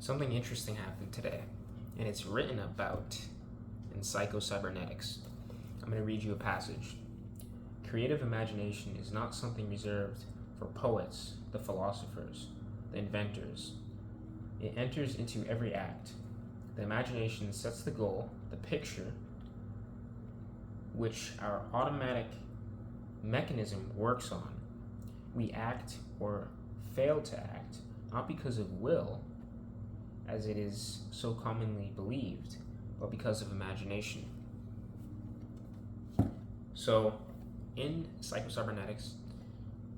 Something interesting happened today, and it's written about in Psycho-Cybernetics. I'm going to read you a passage. Creative imagination is not something reserved for poets, the philosophers, the inventors. It enters into every act. The imagination sets the goal, the picture, which our automatic mechanism works on. We act or fail to act, not because of will, as it is so commonly believed, but because of imagination. So, in Psycho-Cybernetics,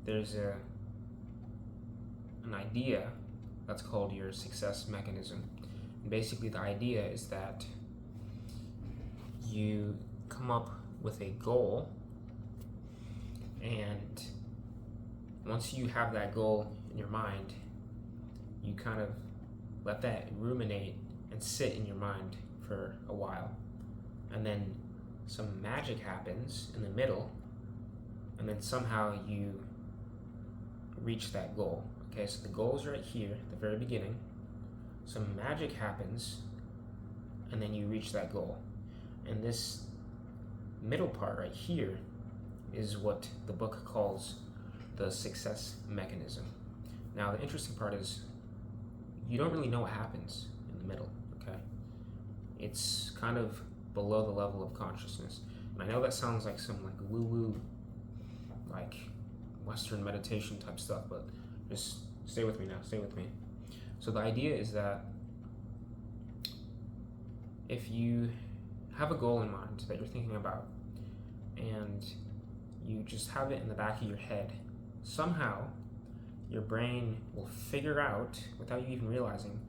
there's an idea that's called your success mechanism. And basically, the idea is that you come up with a goal, and once you have that goal in your mind, you kind of let that ruminate and sit in your mind for a while. And then some magic happens in the middle, and then somehow you reach that goal. Okay, so the goal is right here at the very beginning. Some magic happens, and then you reach that goal. And this middle part right here is what the book calls the success mechanism. Now, the interesting part is you don't really know what happens in the middle, okay? It's kind of below the level of consciousness. And I know that sounds like some like woo-woo, like Western meditation type stuff, but just stay with me now, stay with me. So the idea is that if you have a goal in mind that you're thinking about, and you just have it in the back of your head, somehow your brain will figure out, without you even realizing,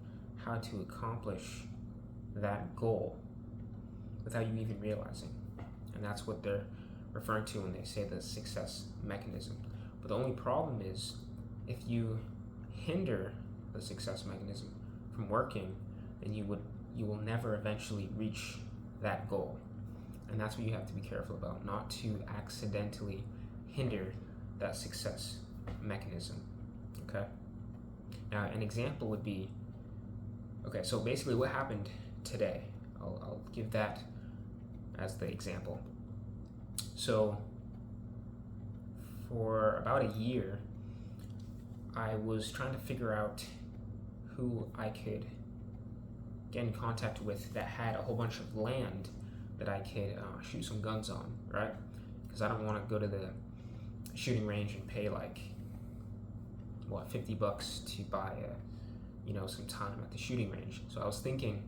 how to accomplish that goal without you even realizing. And that's what they're referring to when they say the success mechanism. But the only problem is, if you hinder the success mechanism from working, then you will never eventually reach that goal. And that's what you have to be careful about, not to accidentally hinder that success mechanism. Okay? Now, an example would be, okay, so basically what happened today, I'll give that as the example. So, for about a year, I was trying to figure out who I could get in contact with that had a whole bunch of land that I could shoot some guns on, right? Because I don't want to go to the shooting range and pay like, what, $50 to buy some time at the shooting range. So I was thinking,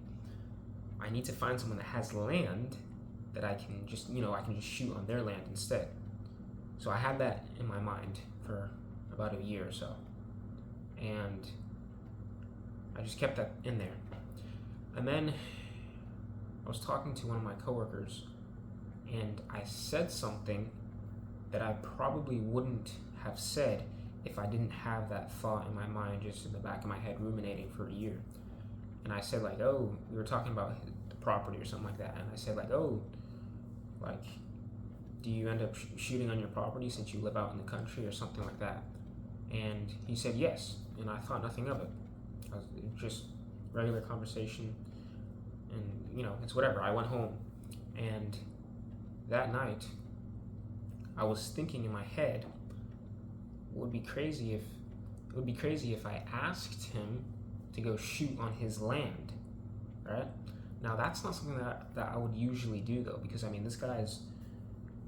I need to find someone that has land that I can just shoot on their land instead. So I had that in my mind for about a year or so, and I just kept that in there. And then I was talking to one of my coworkers, and I said something that I probably wouldn't have said if I didn't have that thought in my mind, just in the back of my head, ruminating for a year. And I said like, oh, we were talking about the property or something like that, and I said like, oh, like, do you end up shooting on your property since you live out in the country or something like that? And he said yes, and I thought nothing of it. It was just regular conversation, and it's whatever. I went home, and that night I was thinking in my head, it would be crazy if I asked him to go shoot on his land, right? Now that's not something that I would usually do, though, because this guy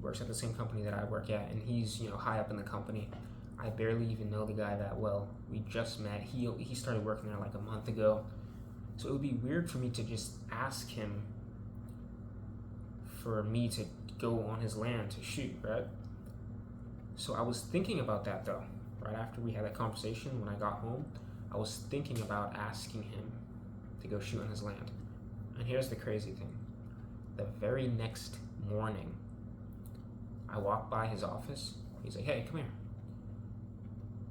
works at the same company that I work at, and he's high up in the company. I barely even know the guy that well. We just met. He started working there like a month ago, so it would be weird for me to just ask him for me to go on his land to shoot, right? So I was thinking about that, though. Right after we had that conversation, when I got home, I was thinking about asking him to go shoot on his land. And here's the crazy thing. The very next morning, I walked by his office. He's like, hey, come here.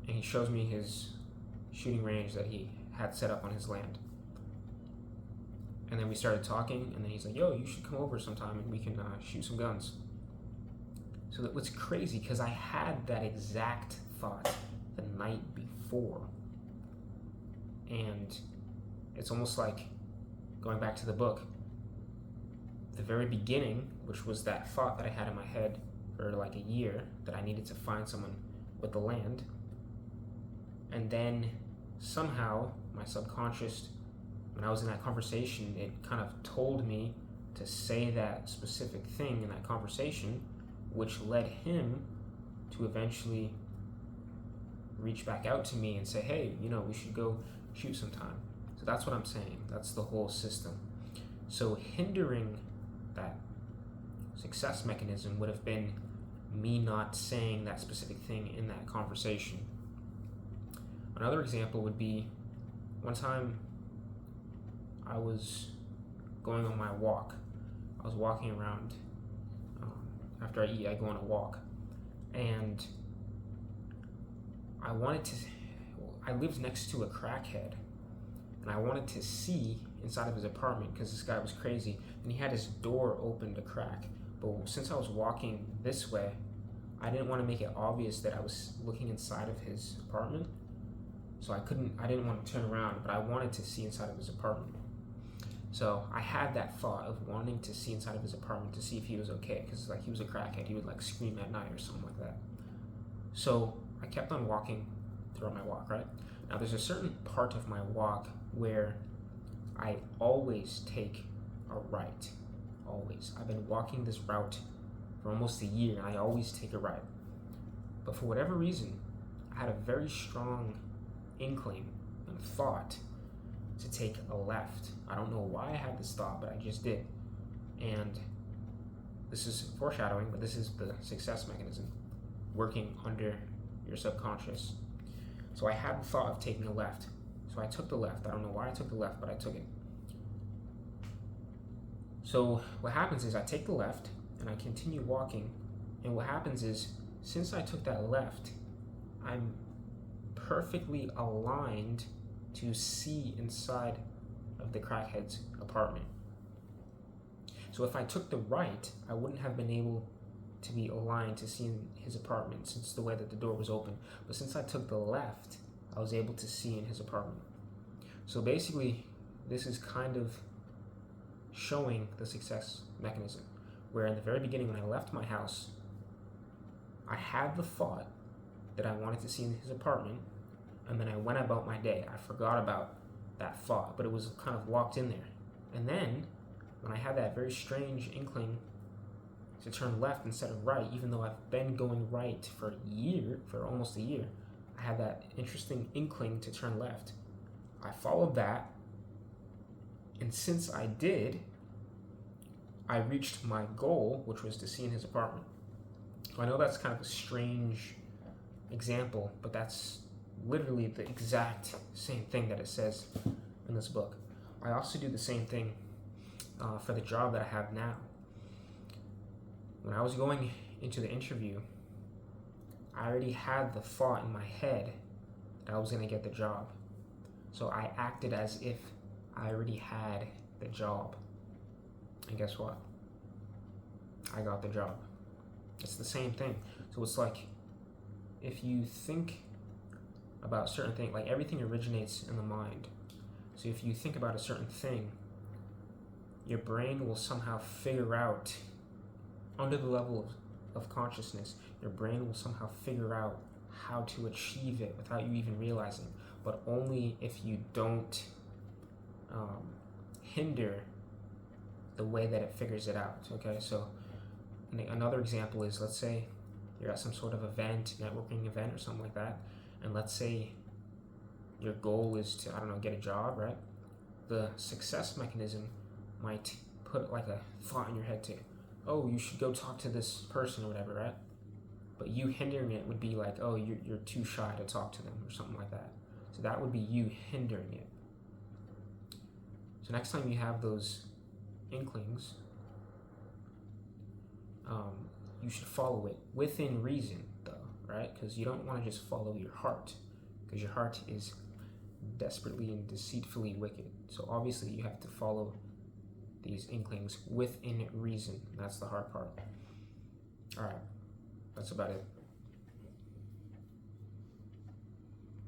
And he shows me his shooting range that he had set up on his land. And then we started talking, and then he's like, yo, you should come over sometime and we can shoot some guns. So that was crazy, because I had that exact thought the night before. And it's almost like going back to the book, the very beginning, which was that thought that I had in my head for like a year that I needed to find someone with the land. And then somehow my subconscious, when I was in that conversation, it kind of told me to say that specific thing in that conversation, which led him to eventually reach back out to me and say, hey, we should go shoot sometime. So that's what I'm saying. That's the whole system. So hindering that success mechanism would have been me not saying that specific thing in that conversation. Another example would be one time I was going on my walk. I was walking around. After I eat, I go on a walk. And I lived next to a crackhead, and I wanted to see inside of his apartment because this guy was crazy, and he had his door open to crack. But since I was walking this way, I didn't want to make it obvious that I was looking inside of his apartment. So I didn't want to turn around, but I wanted to see inside of his apartment. So I had that thought of wanting to see inside of his apartment to see if he was okay, because he was a crackhead. He would scream at night or something like that. So I kept on walking throughout my walk, right? Now there's a certain part of my walk where I always take a right. Always. I've been walking this route for almost a year, and I always take a right. But for whatever reason, I had a very strong inkling and thought to take a left. I don't know why I had this thought, but I just did. And this is foreshadowing, but this is the success mechanism working under your subconscious. So I had the thought of taking a left. So I took the left. I don't know why I took the left, but I took it. So what happens is I take the left and I continue walking. And what happens is, since I took that left, I'm perfectly aligned to see inside of the crackhead's apartment. So if I took the right, I wouldn't have been able to be aligned to see in his apartment, since the way that the door was open. But since I took the left, I was able to see in his apartment. So basically, this is kind of showing the success mechanism, where in the very beginning, when I left my house, I had the thought that I wanted to see in his apartment, and then I went about my day. I forgot about that thought, but it was kind of locked in there. And then when I had that very strange inkling to turn left instead of right, even though I've been going right for almost a year, I had that interesting inkling to turn left. I followed that, and since I did, I reached my goal, which was to see in his apartment. So I know that's kind of a strange example, but that's literally the exact same thing that it says in this book. I also do the same thing for the job that I have now. When I was going into the interview, I already had the thought in my head that I was going to get the job. So I acted as if I already had the job. And guess what? I got the job. It's the same thing. So it's like, if you think about certain things, like everything originates in the mind. So if you think about a certain thing, your brain will somehow figure out, under the level of consciousness, your brain will somehow figure out how to achieve it without you even realizing, but only if you don't hinder the way that it figures it out. Okay, so another example is, let's say you're at some sort of event, networking event or something like that, and let's say your goal is to, get a job, right? The success mechanism might put like a thought in your head to, oh, you should go talk to this person or whatever, right? But you hindering it would be like, oh, you're too shy to talk to them or something like that. So that would be you hindering it. So next time you have those inklings, you should follow it within reason, though, right? Because you don't want to just follow your heart, because your heart is desperately and deceitfully wicked. So obviously you have to follow these inklings within reason. That's the hard part. All right, that's about it.